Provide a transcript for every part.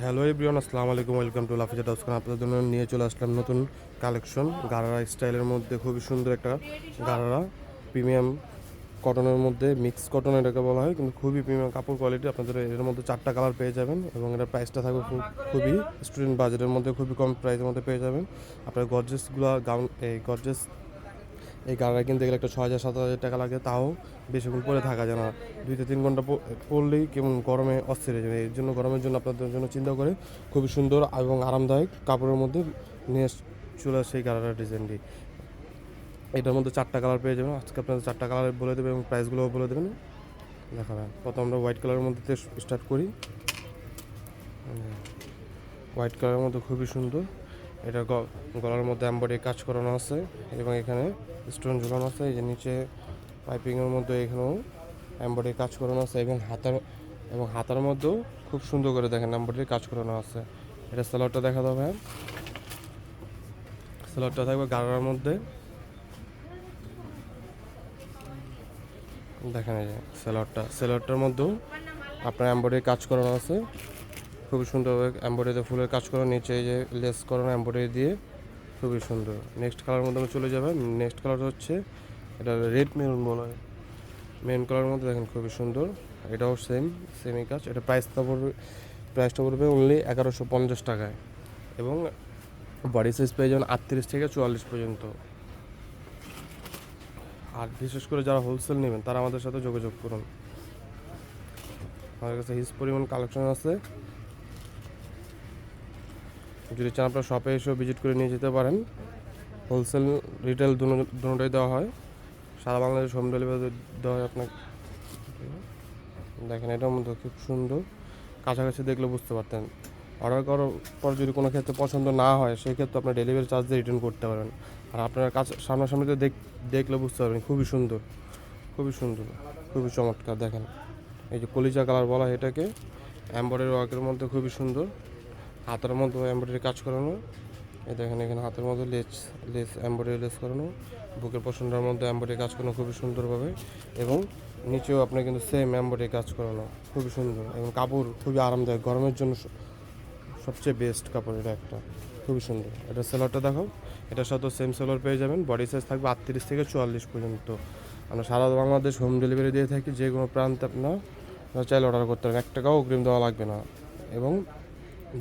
Hello everyone, আসসালামু আলাইকুম। Welcome to Lafiza tops. আপনাদের জন্য নিয়ে চলে আসলাম নতুন কালেকশন গারারা স্টাইলের মধ্যে খুবই সুন্দর একটা গারারা প্রিমিয়াম কটনের মধ্যে মিক্স কটন এটাকে বলা হয়, কিন্তু খুবই প্রিমিয়াম কাপড় কোয়ালিটি। আপনাদের এর মধ্যে 4টা কালার পেয়ে যাবেন এবং এটার প্রাইসটা থাকবে খুবই স্টুডেন্ট বাজেটের মধ্যে, খুবই কম প্রাইসের মধ্যে পেয়ে যাবেন। আপনার গর্জেসগুলো গাউন গর্জেস এই গাড়িটা কিনতে গেলে একটা 6,000-7,000 টাকা লাগে, তাও বেশিক্ষণ পরে থাকা যায় না। 2 থেকে 3 ঘন্টা পরলেই কেমন গরমে অস্থির হয়ে যাবে। এর জন্য গরমের জন্য আপনাদের জন্য চিন্তা করে খুবই সুন্দর এবং আরামদায়ক কাপড়ের মধ্যে নিয়ে চলে আসে এই গাড়িটার ডিজাইনটি। এটার মধ্যে 4টা কালার পেয়ে যাবেন। আজকে আপনাদের 4টা কালার বলে দেবেন এবং প্রাইসগুলোও বলে দেবেন, দেখাবেন। প্রথম আমরা হোয়াইট কালারের মধ্যে স্টার্ট করি। হোয়াইট কালারের মধ্যে খুবই সুন্দর। এটা গলার মধ্যে এমব্রয়ডারি কাজ করানো আছে এবং এখানে স্টোন ঝুলানো আছে। এই যে নিচে পাইপিংয়ের মধ্যে এখানেও এমব্রয়ডারি কাজ করানো আছে এবং হাতার মধ্যেও খুব সুন্দর করে দেখেন এমব্রয়ডারি কাজ করানো আছে। এটা সালোয়ারটা দেখা যাবে। সালোয়ারটা থাকবে গাড়ার মধ্যে, দেখেন এই যে সালোয়ারটার মধ্যেও আপনার এমব্রয়ডারি কাজ করানো আছে। খুবই সুন্দরভাবে এমব্রয়ডারিতে ফুলের কাজ করানো, নিচে এই যে লেস করানো এমব্রয়ডারি দিয়ে খুবই সুন্দর। নেক্সট কালার মধ্যে আমরা চলে যাবেন। নেক্সট কালার হচ্ছে এটা রেড মেরুন বলা হয়। মেরুন কালারের মধ্যে দেখেন খুবই সুন্দর। এটাও সেমই কাজ। এটা প্রাইসটা পড়বে অনলি 1150 টাকায় এবং বডি সাইজ পেয়ে যাবেন 38 থেকে 44 পর্যন্ত। আর বিশেষ করে যারা হোলসেল নেবেন তারা আমাদের সাথে যোগাযোগ করুন। আমাদের কাছে হিউজ পরিমাণ কালেকশন আছে। যদি চান আপনার শপে এসেও ভিজিট করে নিয়ে যেতে পারেন। হোলসেল রিটেল দুটোটাই দেওয়া হয়, সারা বাংলাদেশ হোম ডেলিভারি দেওয়া হয় আপনাকে। দেখেন এটার মধ্যে খুব সুন্দর, কাছাকাছি দেখলে বুঝতে পারতেন। অর্ডার করার পর যদি কোনো ক্ষেত্রে পছন্দ না হয় সেই ক্ষেত্রে আপনার ডেলিভারি চার্জ দিয়ে রিটার্ন করতে পারেন। আর আপনার কাছে সামনাসামনিতে দেখলে বুঝতে পারবেন খুবই সুন্দর, খুবই সুন্দর, খুবই চমৎকার। দেখেন এই যে কলিজা কালার বলা হয় এটাকে, এমব্রয়ডারি ওয়ার্কের মধ্যে খুবই সুন্দর। হাতের মধ্যে এমব্রয়ডারি কাজ করানো, এই দেখেন এখানে হাতের মধ্যে লেস এমব্রয়ডারি লেস করানো, বুকের পশনটার মধ্যে এমব্রয়ডারি কাজ করানো খুবই সুন্দরভাবে এবং নিচেও আপনার কিন্তু সেম এমব্রয়ডারি কাজ করানো খুবই সুন্দর এবং কাপড় খুবই আরামদায়ক। গরমের জন্য সবচেয়ে বেস্ট কাপড় এটা একটা, খুবই সুন্দর। এটা সেলারটা দেখো, এটার সাথে সেম সেলার পেয়ে যাবেন। বডি সাইজ থাকবে 38 থেকে 44 পর্যন্ত। আমরা সারা বাংলাদেশ হোম ডেলিভারি দিয়ে থাকি। যে কোনো প্রান্তে আপনারা চাইলে অর্ডার করতে পারেন, 1 টাকাও অগ্রিম দেওয়া লাগবে না। এবং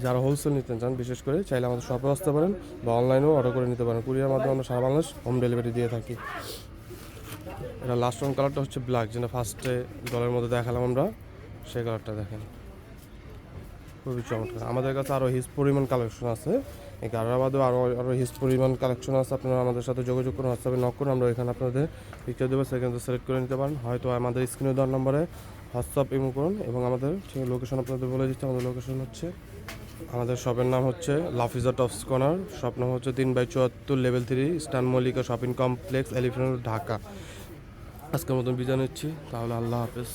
যারা হোলসেল নিতে চান বিশেষ করে চাইলে আমাদের শপে আসতে পারেন বা অনলাইনেও অর্ডার করে নিতে পারেন। কুরিয়ার মাধ্যমে আমরা সারা বাংলাদেশ হোম ডেলিভারি দিয়ে থাকি। এটা লাস্ট ওয়ান কালারটা হচ্ছে ব্ল্যাক, যেটা ফার্স্টে গলার মধ্যে দেখালাম আমরা, সেই কালারটা দেখেন খুবই চমৎকার। আমাদের কাছে আরও হিউজ পরিমাণ কালেকশন আছে। এই গাড়াবাদেও আরও হিউজ পরিমাণ কালেকশন আছে। আপনারা আমাদের সাথে যোগাযোগ করুন, হোয়াটসঅ্যাপে নক করুন। আমরা এখানে আপনাদের পিকচার দেবো, সেখান থেকে সিলেক্ট করে নিতে পারেন। হয়তো আমাদের স্ক্রিনে দেওয়ার নম্বরে হোয়াটসঅ্যাপ ইমো করুন এবং আমাদের ঠিক লোকেশন আপনাদের বলে দিচ্ছি। আমাদের লোকেশন হচ্ছে, আমাদের শপের নাম হচ্ছে লাফিজা টপস কর্নার। শপ নাম হচ্ছে 3/74 লেভেল 3 স্টান Mallika shopping complex, elephant road, Dhaka. আজকের মতন বিদায় নিচ্ছি, তাহলে আল্লাহ হাফেজ।